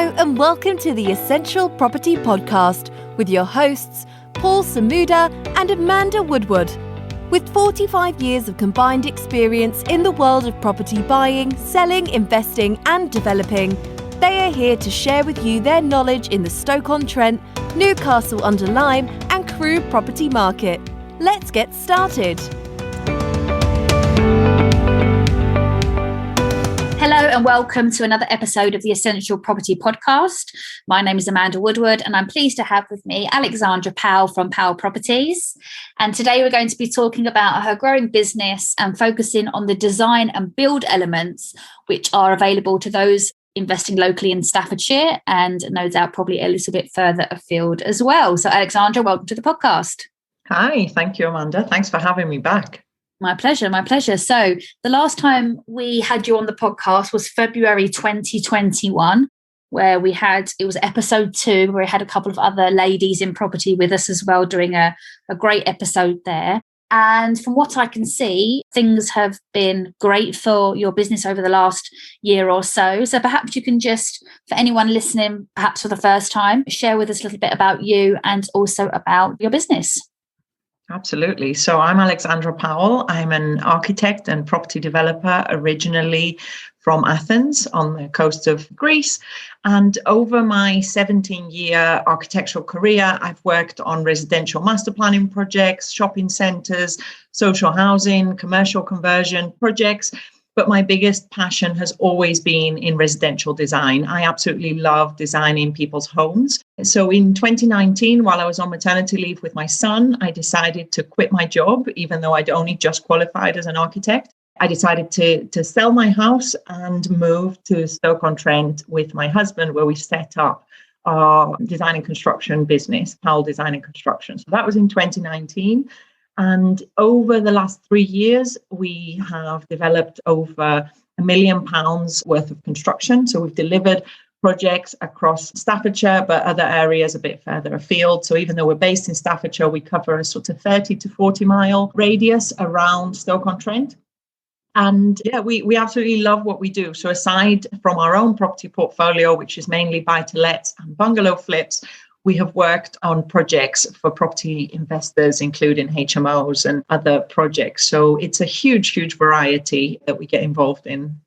Hello and welcome to the Essential Property Podcast with your hosts, Paul Samuda and Amanda Woodward. With 45 years of combined experience in the world of property buying, selling, investing and developing, they are here to share with you their knowledge in the Stoke-on-Trent, Newcastle-under-Lyme and Crewe property market. Let's get started. Hello and welcome to another episode of the Essential Property Podcast. My name is Amanda Woodward and I'm pleased to have with me Alexandra Powell from Powell Properties. And today we're going to be talking about her growing business and focusing on the design and build elements which are available to those investing locally in Staffordshire and no doubt probably a little bit further afield as well. So Alexandra, welcome to the podcast. Hi, thank you, Amanda. Thanks for having me back. My pleasure, my pleasure. So the last time we had you on the podcast was February 2021, where it was episode 2, where we had a couple of other ladies in property with us as well, doing a great episode there. And from what I can see, things have been great for your business over the last year or so. So perhaps you can just, for anyone listening, perhaps for the first time, share with us a little bit about you and also about your business. Absolutely. So I'm Alexandra Powell. I'm an architect and property developer originally from Athens on the coast of Greece. And over my 17-year architectural career, I've worked on residential master planning projects, shopping centres, social housing, commercial conversion projects. But my biggest passion has always been in residential design. I absolutely love designing people's homes. So in 2019, while I was on maternity leave with my son, I decided to quit my job, even though I'd only just qualified as an architect. I decided to sell my house and move to Stoke-on-Trent with my husband, where we set up our design and construction business, Powell Design and Construction. So that was in 2019. And over the last 3 years, we have developed over £1 million worth of construction. So we've delivered projects across Staffordshire, but other areas a bit further afield. So even though we're based in Staffordshire, we cover a sort of 30 to 40 mile radius around Stoke-on-Trent. And yeah, we absolutely love what we do. So aside from our own property portfolio, which is mainly buy-to-lets and bungalow flips, we have worked on projects for property investors, including HMOs and other projects. So it's a huge, huge variety that we get involved in.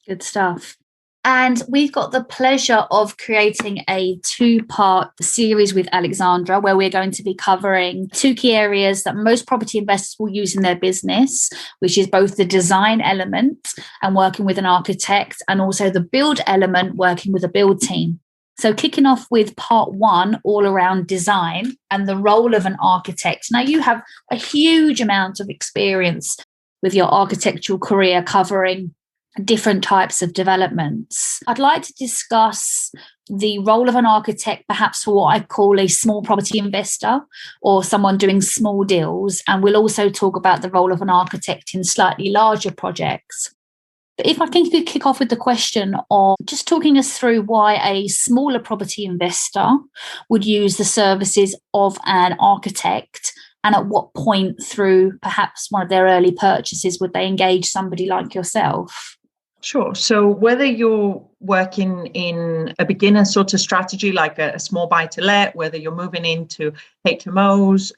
Good stuff. And we've got the pleasure of creating a 2-part series with Alexandra, where we're going to be covering 2 key areas that most property investors will use in their business, which is both the design element and working with an architect, and also the build element, working with a build team. So kicking off with part 1, all around design and the role of an architect. Now, you have a huge amount of experience with your architectural career covering different types of developments. I'd like to discuss the role of an architect, perhaps for what I call a small property investor or someone doing small deals. And we'll also talk about the role of an architect in slightly larger projects. But if I think we kick off with the question of just talking us through why a smaller property investor would use the services of an architect, and at what point through perhaps one of their early purchases would they engage somebody like yourself? Sure. So whether you're working in a beginner sort of strategy, like a small buy-to-let, whether you're moving into HMOs,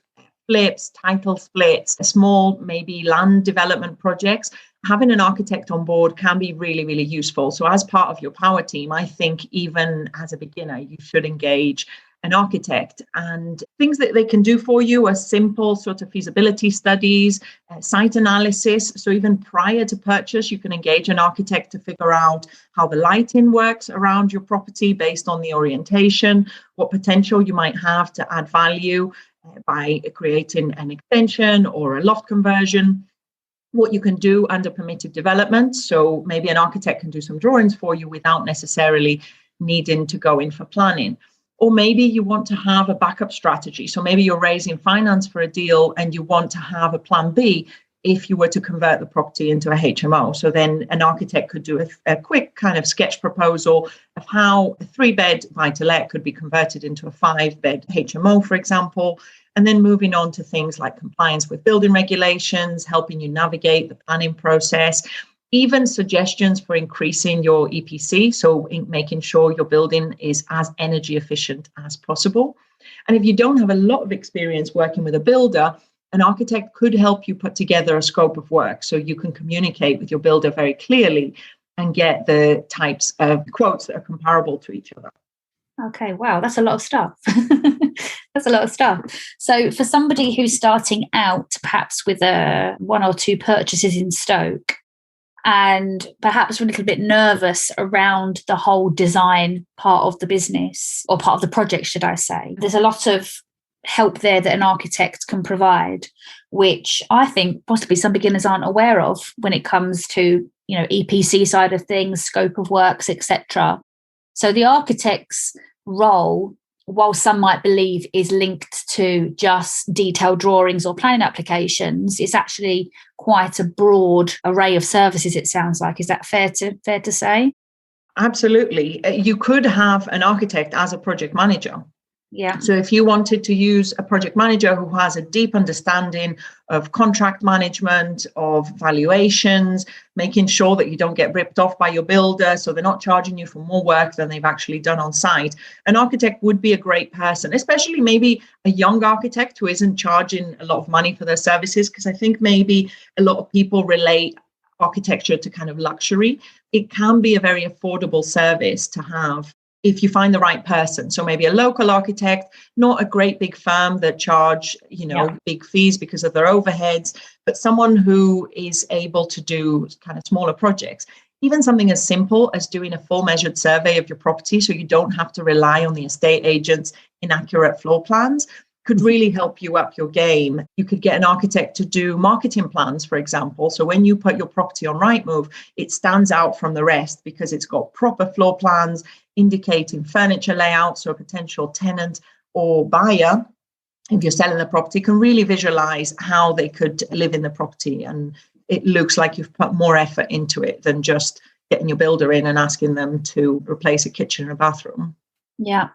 flips, title splits, small maybe land development projects, having an architect on board can be really, really useful. So as part of your power team, I think even as a beginner, you should engage an architect. And things that they can do for you are simple sort of feasibility studies, site analysis. So even prior to purchase, you can engage an architect to figure out how the lighting works around your property based on the orientation, what potential you might have to add value by creating an extension or a loft conversion, what you can do under permitted development. So maybe an architect can do some drawings for you without necessarily needing to go in for planning. Or maybe you want to have a backup strategy. So maybe you're raising finance for a deal and you want to have a plan B if you were to convert the property into a HMO. So then an architect could do a quick kind of sketch proposal of how a 3-bed buy-to-let could be converted into a 5-bed HMO, for example. And then moving on to things like compliance with building regulations, helping you navigate the planning process. even suggestions for increasing your EPC, so making sure your building is as energy efficient as possible. And if you don't have a lot of experience working with a builder, an architect could help you put together a scope of work so you can communicate with your builder very clearly and get the types of quotes that are comparable to each other. Okay, wow, that's a lot of stuff. That's a lot of stuff. So for somebody who's starting out, perhaps with one or two purchases in Stoke, and perhaps a little bit nervous around the whole design part of the business, or part of the project, should I say, there's a lot of help there that an architect can provide, which I think possibly some beginners aren't aware of when it comes to, EPC side of things, scope of works, etc. So the architect's role, while some might believe is linked to just detailed drawings or planning applications, is actually quite a broad array of services, it sounds like. Is that fair to say? Absolutely. You could have an architect as a project manager. Yeah. So if you wanted to use a project manager who has a deep understanding of contract management, of valuations, making sure that you don't get ripped off by your builder, so they're not charging you for more work than they've actually done on site, an architect would be a great person, especially maybe a young architect who isn't charging a lot of money for their services, because I think maybe a lot of people relate architecture to kind of luxury. It can be a very affordable service to have if you find the right person. So maybe a local architect, not a great big firm that charge, big fees because of their overheads, but someone who is able to do kind of smaller projects. Even something as simple as doing a full measured survey of your property, so you don't have to rely on the estate agent's inaccurate floor plans, could really help you up your game. You could get an architect to do marketing plans, for example. So when you put your property on Rightmove, it stands out from the rest because it's got proper floor plans indicating furniture layout, so a potential tenant or buyer, if you're selling the property, can really visualize how they could live in the property. And it looks like you've put more effort into it than just getting your builder in and asking them to replace a kitchen and a bathroom. Yeah.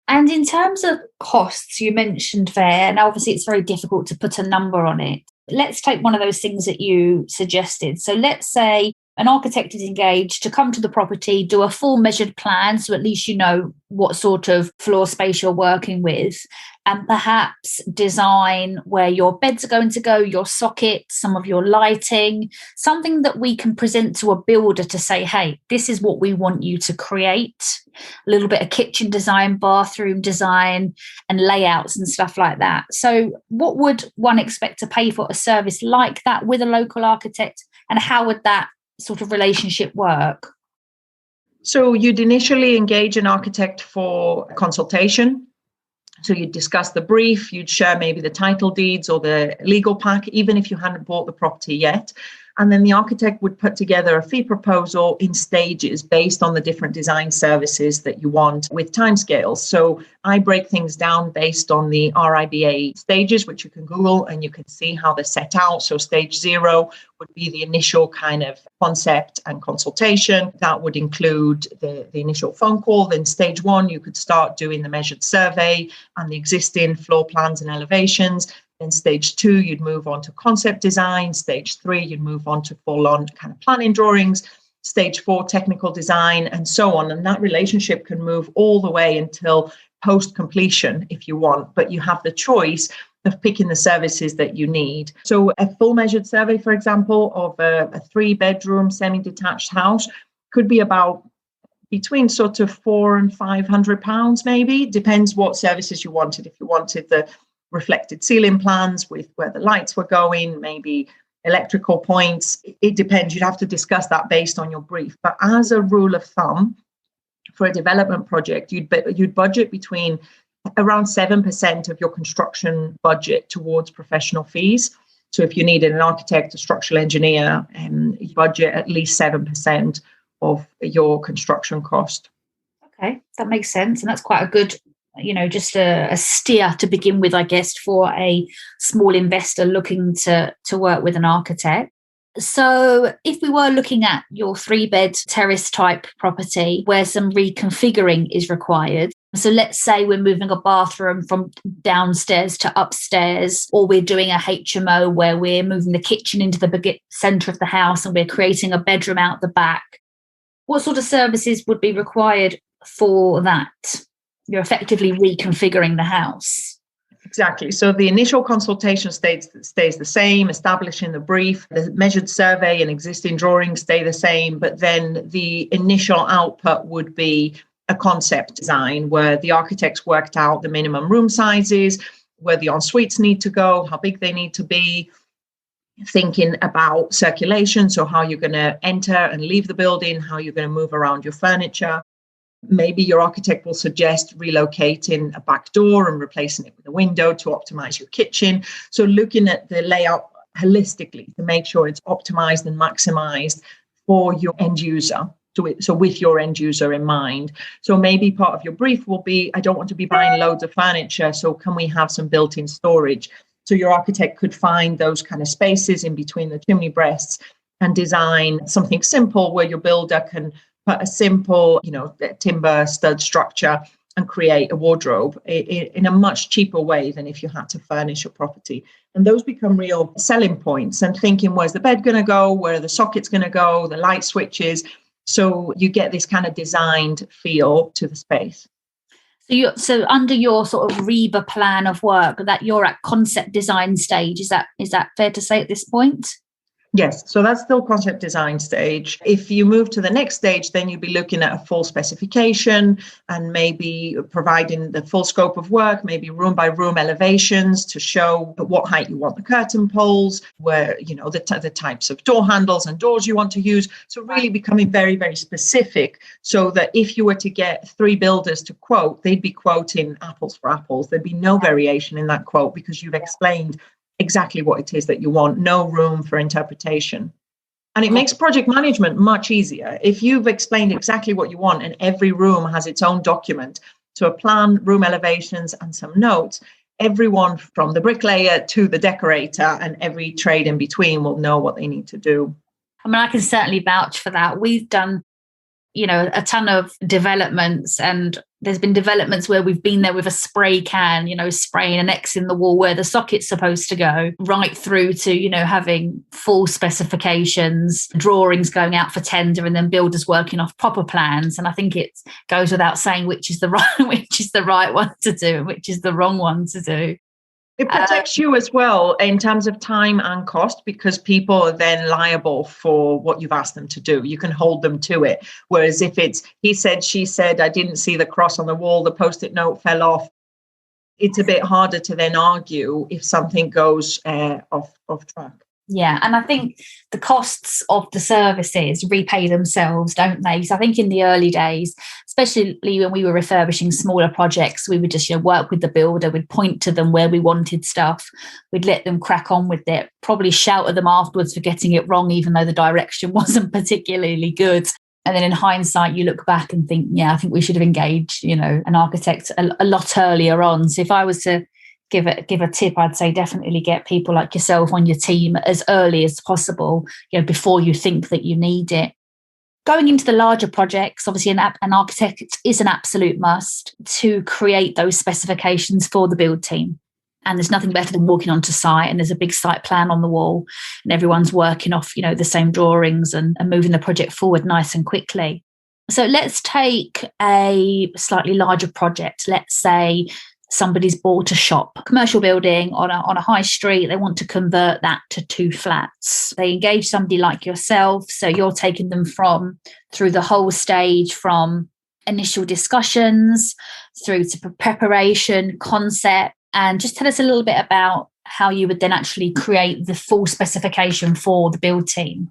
And in terms of costs, you mentioned there, and obviously it's very difficult to put a number on it. Let's take one of those things that you suggested. So let's say an architect is engaged to come to the property, do a full measured plan, so at least you know what sort of floor space you're working with, and perhaps design where your beds are going to go, your sockets, some of your lighting, something that we can present to a builder to say, hey, this is what we want you to create. A little bit of kitchen design, bathroom design, and layouts and stuff like that. So what would one expect to pay for a service like that with a local architect, and how would that sort of relationship work? So you'd initially engage an architect for a consultation. So you'd discuss the brief, you'd share maybe the title deeds or the legal pack, even if you hadn't bought the property yet. And then the architect would put together a fee proposal in stages based on the different design services that you want with timescales. So I break things down based on the RIBA stages, which you can Google and you can see how they're set out. So stage 0 would be the initial kind of concept and consultation. That would include the initial phone call. Then stage 1, you could start doing the measured survey and the existing floor plans and elevations. Then stage 2, you'd move on to concept design. Stage 3, you'd move on to full-on kind of planning drawings. Stage 4, technical design, and so on. And that relationship can move all the way until post-completion if you want, but you have the choice of picking the services that you need. So a full measured survey, for example, of a 3-bedroom semi-detached house could be about between sort of £400 and £500 maybe. Depends what services you wanted. If you wanted the reflected ceiling plans with where the lights were going, maybe electrical points, it depends. You'd have to discuss that based on your brief. But as a rule of thumb, for a development project, you'd budget between around 7% of your construction budget towards professional fees. So if you needed an architect, a structural engineer, you budget at least 7% of your construction cost. Okay, that makes sense. And that's quite a good, just a steer to begin with, I guess, for a small investor looking to work with an architect. So if we were looking at your 3-bed terrace type property where some reconfiguring is required, So let's say we're moving a bathroom from downstairs to upstairs, or we're doing a HMO where we're moving the kitchen into the centre of the house and we're creating a bedroom out the back. What sort of services would be required for that? You're effectively reconfiguring the house. Exactly. So the initial consultation stays the same, establishing the brief, the measured survey and existing drawings stay the same, but then the initial output would be a concept design where the architects worked out the minimum room sizes, where the en-suites need to go, how big they need to be, thinking about circulation, so how you're going to enter and leave the building, how you're going to move around your furniture. Maybe your architect will suggest relocating a back door and replacing it with a window to optimize your kitchen. So looking at the layout holistically to make sure it's optimized and maximized for your end user. So with your end user in mind. So maybe part of your brief will be, I don't want to be buying loads of furniture, so can we have some built-in storage? So your architect could find those kind of spaces in between the chimney breasts and design something simple where your builder can put a simple, timber stud structure and create a wardrobe in a much cheaper way than if you had to furnish a property. And those become real selling points, and thinking, where's the bed going to go? Where are the sockets going to go? The light switches. So you get this kind of designed feel to the space. So under your sort of REBA plan of work, that you're at concept design stage, is that fair to say at this point? Yes, so that's still concept design stage. If you move to the next stage, then you'll be looking at a full specification and maybe providing the full scope of work, maybe room by room elevations to show at what height you want the curtain poles, where, the types of door handles and doors you want to use. So really becoming very, very specific, so that if you were to get 3 builders to quote, they'd be quoting apples for apples. There'd be no variation in that quote because you've explained exactly what it is that you want, no room for interpretation. And it makes project management much easier. If you've explained exactly what you want and every room has its own document, so a plan, room elevations, and some notes, everyone from the bricklayer to the decorator and every trade in between will know what they need to do. I mean, I can certainly vouch for that. We've done, a ton of developments, and there's been developments where we've been there with a spray can, spraying an X in the wall where the socket's supposed to go, right through to, having full specifications, drawings going out for tender, and then builders working off proper plans. And I think it goes without saying which is the right one to do and which is the wrong one to do. It protects you as well in terms of time and cost, because people are then liable for what you've asked them to do. You can hold them to it. Whereas if it's he said, she said, I didn't see the cross on the wall, the Post-it note fell off, it's a bit harder to then argue if something goes off track. Yeah, and I think the costs of the services repay themselves, don't they? So I think in the early days, especially when we were refurbishing smaller projects, we would just work with the builder, we'd point to them where we wanted stuff, we'd let them crack on with it, probably shout at them afterwards for getting it wrong, even though the direction wasn't particularly good. And then in hindsight, you look back and think, I think we should have engaged, an architect a lot earlier on. So if I was to give a tip, I'd say definitely get people like yourself on your team as early as possible, before you think that you need it. Going into the larger projects, obviously an architect is an absolute must to create those specifications for the build team. And there's nothing better than walking onto site and there's a big site plan on the wall and everyone's working off, the same drawings and moving the project forward nice and quickly. So let's take a slightly larger project. Let's say somebody's bought a shop, a commercial building on a high street. They want to convert that to 2 flats. They engage somebody like yourself. So you're taking them through the whole stage, from initial discussions through to preparation, concept, and just tell us a little bit about how you would then actually create the full specification for the build team.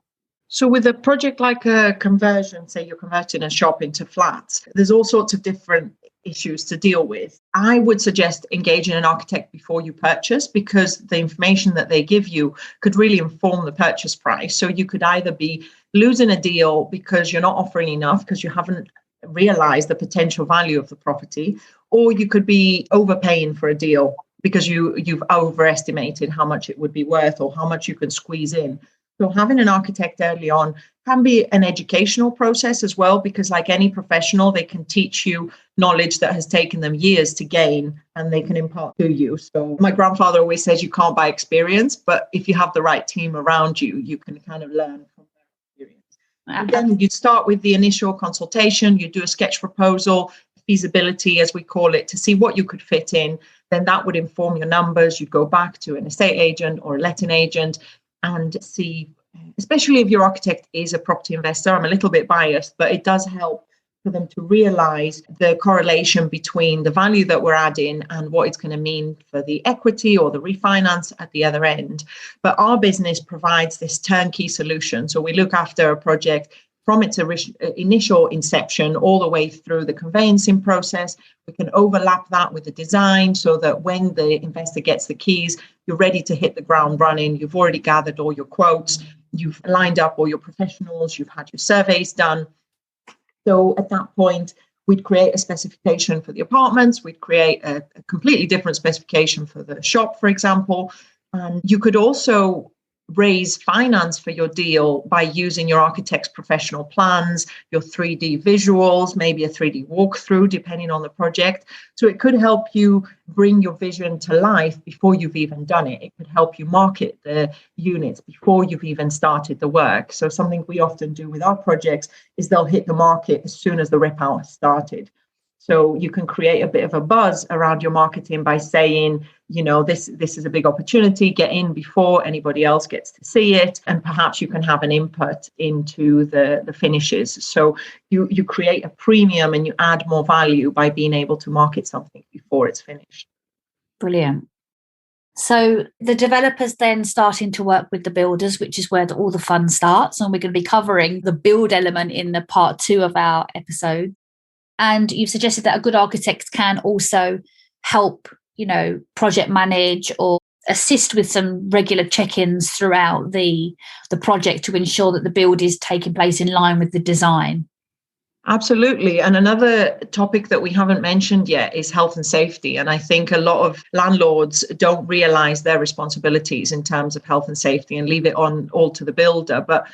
So with a project like a conversion, say you're converting a shop into flats, there's all sorts of different issues to deal with. I would suggest engaging an architect before you purchase, because the information that they give you could really inform the purchase price. So you could either be losing a deal because you're not offering enough because you haven't realized the potential value of the property, or you could be overpaying for a deal because you've overestimated how much it would be worth or how much you can squeeze in. So having an architect early on can be an educational process as well, because like any professional, they can teach you knowledge that has taken them years to gain and they can impart to you. So my grandfather always says you can't buy experience, but if you have the right team around you, you can kind of learn from their experience. And then you start with the initial consultation, you do a sketch proposal, feasibility, as we call it, to see what you could fit in. Then that would inform your numbers. You'd go back to an estate agent or a letting agent and see, especially if your architect is a property investor. I'm a little bit biased, but it does help for them to realize the correlation between the value that we're adding and what it's going to mean for the equity or the refinance at the other end. But our business provides this turnkey solution. So we look after a project from its initial inception all the way through the conveyancing process. We can overlap that with the design so that when the investor gets the keys, you're ready to hit the ground running. You've already gathered all your quotes. You've lined up all your professionals. You've had your surveys done. So at that point, we'd create a specification for the apartments. We'd create a completely different specification for the shop, for example. And you could also raise finance for your deal by using your architect's professional plans, your 3D visuals, maybe a 3D walkthrough, depending on the project. So it could help you bring your vision to life before you've even done it. It could help you market the units before you've even started the work. So something we often do with our projects is they'll hit the market as soon as the rip out has started. So you can create a bit of a buzz around your marketing by saying, you know, this is a big opportunity, get in before anybody else gets to see it. And perhaps you can have an input into the finishes. So you create a premium and you add more value by being able to market something before it's finished. Brilliant. So the developers then starting to work with the builders, which is where all the fun starts. And we're going to be covering the build element in the part 2 of our episode. And you've suggested that a good architect can also help, you know, project manage or assist with some regular check-ins throughout the project to ensure that the build is taking place in line with the design. Absolutely. And another topic that we haven't mentioned yet is health and safety. And I think a lot of landlords don't realize their responsibilities in terms of health and safety and leave it on all to the builder. But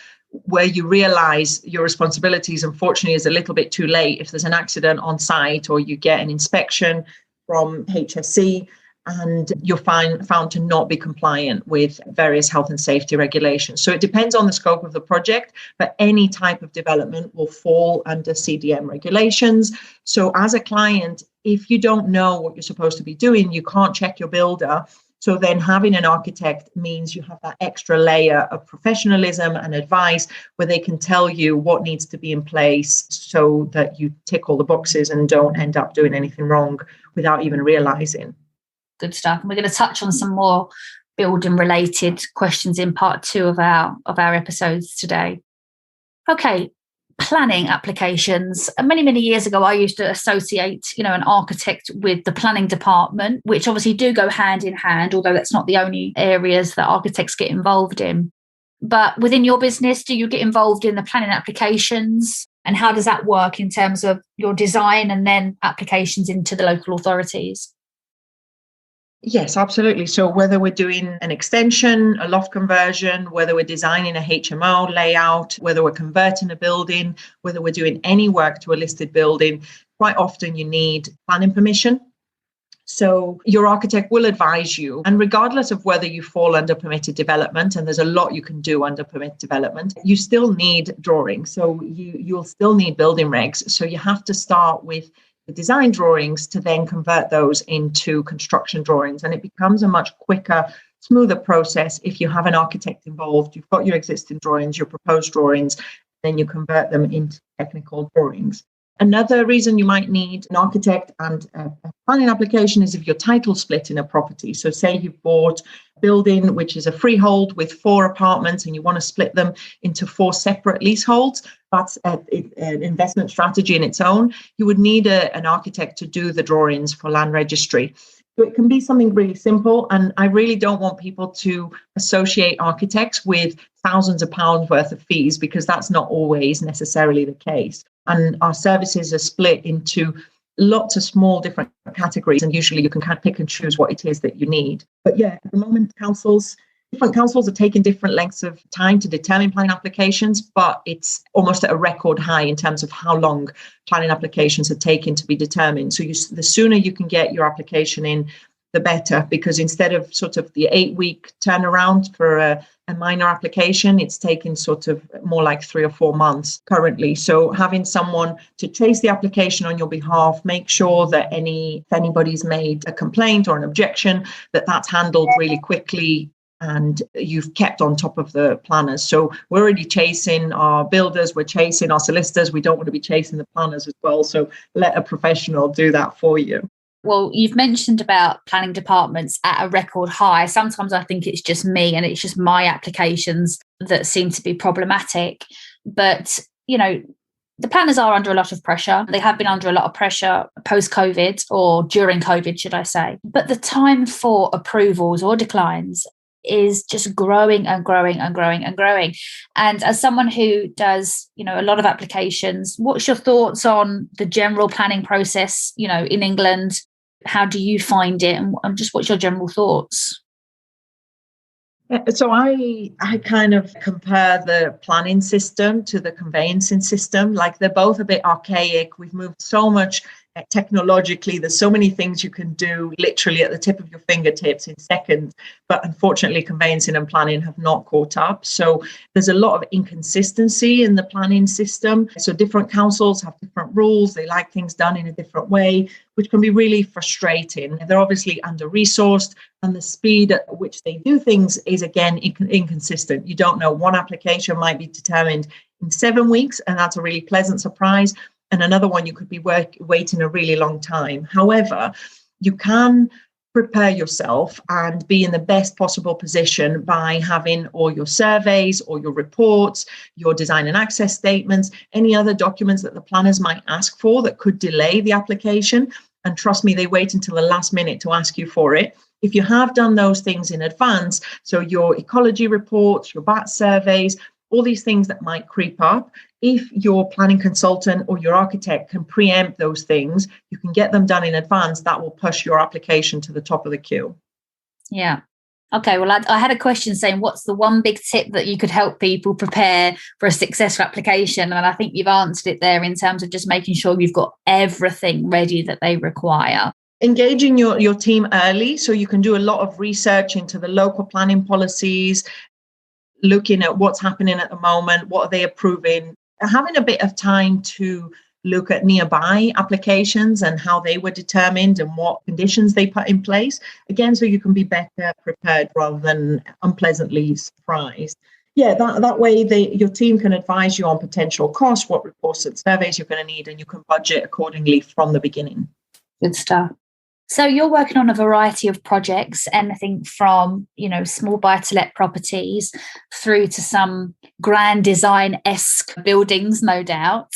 where you realize your responsibilities, unfortunately, is a little bit too late if there's an accident on site or you get an inspection from HSE and you're found to not be compliant with various health and safety regulations. So it depends on the scope of the project, but any type of development will fall under CDM regulations. So as a client, if you don't know what you're supposed to be doing, you can't check your builder. So then having an architect means you have that extra layer of professionalism and advice where they can tell you what needs to be in place so that you tick all the boxes and don't end up doing anything wrong without even realizing. Good stuff. And we're going to touch on some more building related questions in part 2 of our episodes today. Okay. Planning applications. Many years ago, I used to associate, you know, an architect with the planning department, which obviously do go hand in hand, although that's not the only areas that architects get involved in. But within your business, do you get involved in the planning applications? And how does that work in terms of your design and then applications into the local authorities? Yes, absolutely. So whether we're doing an extension, a loft conversion, whether we're designing a HMO layout, whether we're converting a building, whether we're doing any work to a listed building, quite often you need planning permission. So your architect will advise you, and regardless of whether you fall under permitted development, and there's a lot you can do under permitted development, you still need drawings. So you'll still need building regs. So you have to start with the design drawings to then convert those into construction drawings. And it becomes a much quicker, smoother process if you have an architect involved. You've got your existing drawings, your proposed drawings, then you convert them into technical drawings. Another reason you might need an architect and a planning application is if your title split in a property. So say you've bought a building which is a freehold with 4 apartments and you want to split them into 4 separate leaseholds. That's an investment strategy in its own. You would need an architect to do the drawings for land registry. So it can be something really simple. And I really don't want people to associate architects with thousands of pounds worth of fees, because that's not always necessarily the case. And our services are split into lots of small different categories. And usually you can kind of pick and choose what it is that you need. But yeah, at the moment, councils, Different councils are taking different lengths of time to determine planning applications, but it's almost at a record high in terms of how long planning applications are taking to be determined. So the sooner you can get your application in, the better, because instead of sort of the 8-week turnaround for a minor application, it's taking sort of more like 3 or 4 months currently. So having someone to chase the application on your behalf, make sure that if anybody's made a complaint or an objection, that's handled really quickly and you've kept on top of the planners. So we're already chasing our builders, we're chasing our solicitors, we don't want to be chasing the planners as well. So let a professional do that for you. Well, you've mentioned about planning departments at a record high. Sometimes I think it's just me and it's just my applications that seem to be problematic. But, the planners are under a lot of pressure. They have been under a lot of pressure post-COVID, or during COVID, should I say. But the time for approvals or declines is just growing and growing and growing and growing. And as someone who does, a lot of applications, what's your thoughts on the general planning process, in England? How do you find it? And just what's your general thoughts? So I kind of compare the planning system to the conveyancing system. Like, they're both a bit archaic. We've moved so much technologically. There's so many things you can do literally at the tip of your fingertips in seconds. But unfortunately, conveyancing and planning have not caught up. So there's a lot of inconsistency in the planning system. So different councils have different rules. They like things done in a different way, which can be really frustrating. They're obviously under-resourced, and the speed at which they do things is, again, inconsistent. You don't know. One application might be determined in 7 weeks, and that's a really pleasant surprise. And another one, you could be waiting a really long time. However, you can prepare yourself and be in the best possible position by having all your surveys, all your reports, your design and access statements, any other documents that the planners might ask for that could delay the application. And trust me, they wait until the last minute to ask you for it. If you have done those things in advance, so your ecology reports, your BAT surveys, all these things that might creep up, if your planning consultant or your architect can preempt those things, you can get them done in advance. That will push your application to the top of the queue. Yeah. Okay. Well, I had a question saying, what's the one big tip that you could help people prepare for a successful application? And I think you've answered it there in terms of just making sure you've got everything ready that they require. Engaging your team early, so you can do a lot of research into the local planning policies, looking at what's happening at the moment, what are they approving, having a bit of time to look at nearby applications and how they were determined and what conditions they put in place, again, so you can be better prepared rather than unpleasantly surprised. Yeah, that way your team can advise you on potential costs, what reports and surveys you're going to need, and you can budget accordingly from the beginning. Good stuff. So you're working on a variety of projects, anything from, small buy-to-let properties through to some grand design-esque buildings, no doubt.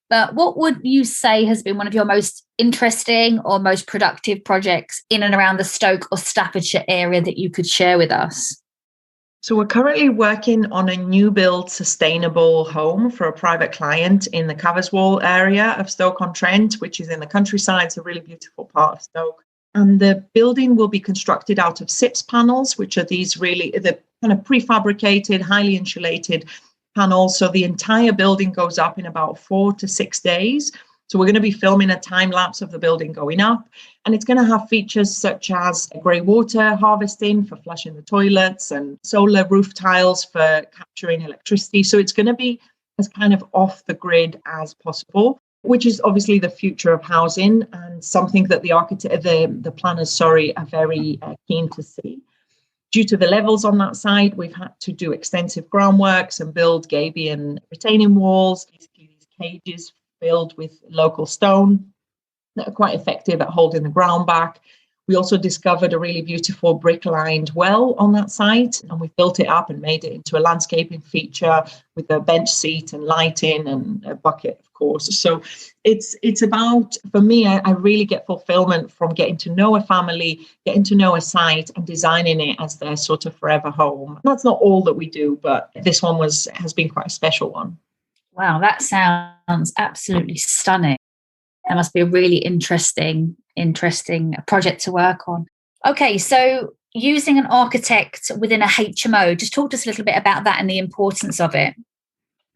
But what would you say has been one of your most interesting or most productive projects in and around the Stoke or Staffordshire area that you could share with us? So we're currently working on a new build sustainable home for a private client in the Caverswall area of Stoke-on-Trent, which is in the countryside. It's a really beautiful part of Stoke. And the building will be constructed out of SIPS panels, which are the kind of prefabricated, highly insulated panels. So the entire building goes up in about 4 to 6 days. So we're going to be filming a time lapse of the building going up, and it's going to have features such as grey water harvesting for flushing the toilets and solar roof tiles for capturing electricity. So it's going to be as kind of off the grid as possible, which is obviously the future of housing and something that the planners, are very keen to see. Due to the levels on that side, we've had to do extensive groundworks and build gabion retaining walls, basically these cages filled with local stone that are quite effective at holding the ground back. We also discovered a really beautiful brick-lined well on that site, and we've built it up and made it into a landscaping feature with a bench seat and lighting and a bucket, of course. So it's about, for me, I really get fulfillment from getting to know a family, getting to know a site and designing it as their sort of forever home. That's not all that we do, but this one has been quite a special one. Wow, that sounds absolutely stunning. That must be a really interesting project to work on. Okay, so using an architect within a HMO, just talk to us a little bit about that and the importance of it.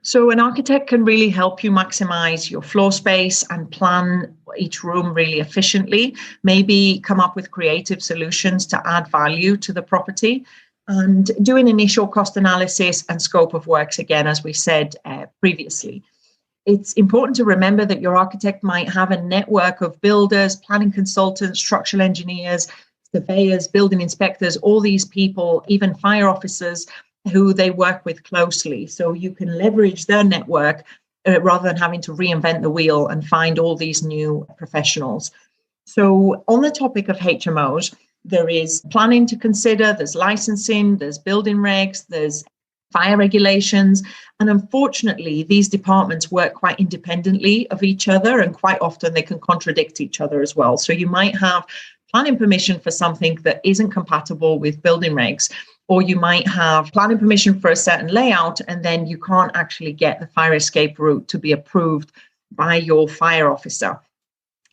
So an architect can really help you maximize your floor space and plan each room really efficiently, maybe come up with creative solutions to add value to the property, and do an initial cost analysis and scope of works, again, as we said previously. It's important to remember that your architect might have a network of builders, planning consultants, structural engineers, surveyors, building inspectors, all these people, even fire officers, who they work with closely. So you can leverage their network rather than having to reinvent the wheel and find all these new professionals. So on the topic of HMOs, there is planning to consider, there's licensing, there's building regs, there's fire regulations. And unfortunately, these departments work quite independently of each other, and quite often they can contradict each other as well. So you might have planning permission for something that isn't compatible with building regs, or you might have planning permission for a certain layout, and then you can't actually get the fire escape route to be approved by your fire officer.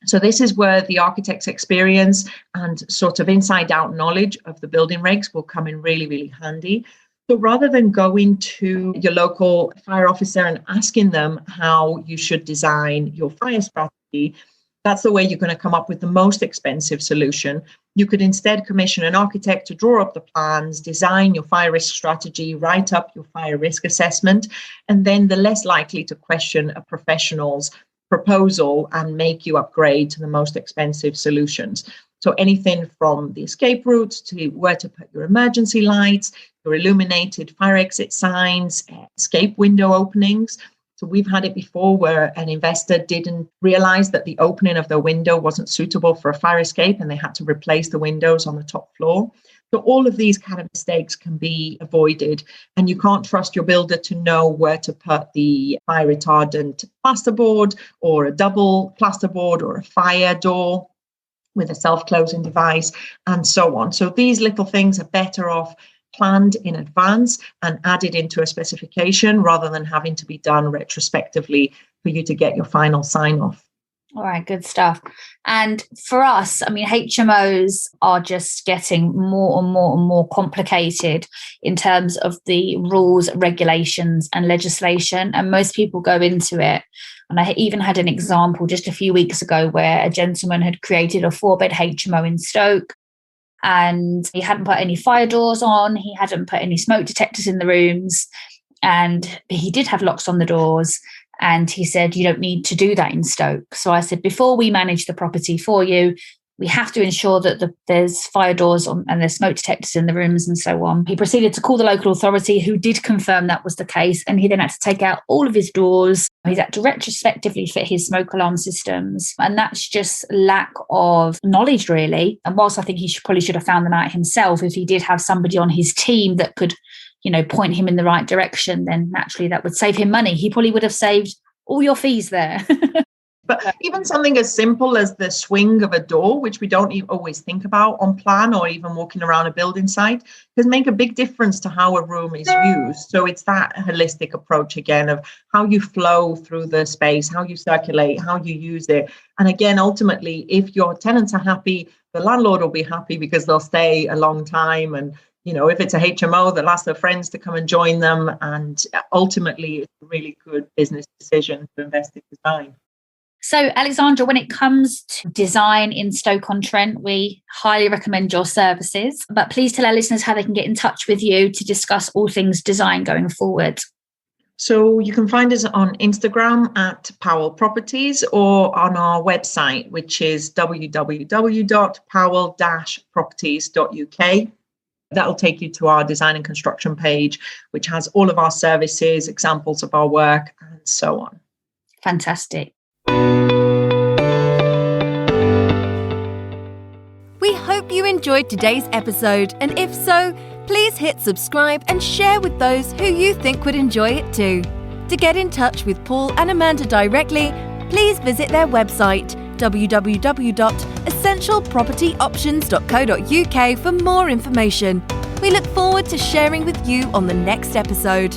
So this is where the architect's experience and sort of inside out knowledge of the building regs will come in really, really handy. So rather than going to your local fire officer and asking them how you should design your fire strategy, that's the way you're going to come up with the most expensive solution. You could instead commission an architect to draw up the plans, design your fire risk strategy, write up your fire risk assessment, and then they're less likely to question a professional's proposal and make you upgrade to the most expensive solutions. So anything from the escape routes to where to put your emergency lights, your illuminated fire exit signs, escape window openings. So we've had it before where an investor didn't realize that the opening of the window wasn't suitable for a fire escape, and they had to replace the windows on the top floor. So all of these kind of mistakes can be avoided, and you can't trust your builder to know where to put the fire retardant plasterboard or a double plasterboard or a fire door with a self-closing device and so on. So these little things are better off planned in advance and added into a specification rather than having to be done retrospectively for you to get your final sign off. All right, good stuff. And for us, I mean, HMOs are just getting more and more and more complicated in terms of the rules, regulations and legislation. And most people go into it. And I even had an example just a few weeks ago where a gentleman had created a 4-bed HMO in Stoke, and he hadn't put any fire doors on. He hadn't put any smoke detectors in the rooms, and he did have locks on the doors. And he said, you don't need to do that in Stoke. So I said, before we manage the property for you, we have to ensure that there's fire doors on and there's smoke detectors in the rooms and so on. He proceeded to call the local authority, who did confirm that was the case. And he then had to take out all of his doors. He's had to retrospectively fit his smoke alarm systems. And that's just lack of knowledge, really. And whilst I think he probably should have found them out himself, if he did have somebody on his team that could, point him in the right direction, then naturally that would save him money. He probably would have saved all your fees there. But even something as simple as the swing of a door, which we don't always think about on plan or even walking around a building site, can make a big difference to how a room is used. So it's that holistic approach again of how you flow through the space, how you circulate, how you use it. And again, ultimately, if your tenants are happy, the landlord will be happy because they'll stay a long time. And if it's a HMO, they'll ask their friends to come and join them. And ultimately, it's a really good business decision to invest in design. So, Alexandra, when it comes to design in Stoke-on-Trent, we highly recommend your services. But please tell our listeners how they can get in touch with you to discuss all things design going forward. So you can find us on Instagram at Powell Properties or on our website, which is www.powell-properties.uk. That'll take you to our design and construction page, which has all of our services, examples of our work, and so on. Fantastic. We hope you enjoyed today's episode, and if so, please hit subscribe and share with those who you think would enjoy it too. To get in touch with Paul and Amanda directly, please visit their website www.essentialpropertyoptions.co.uk for more information. We look forward to sharing with you on the next episode.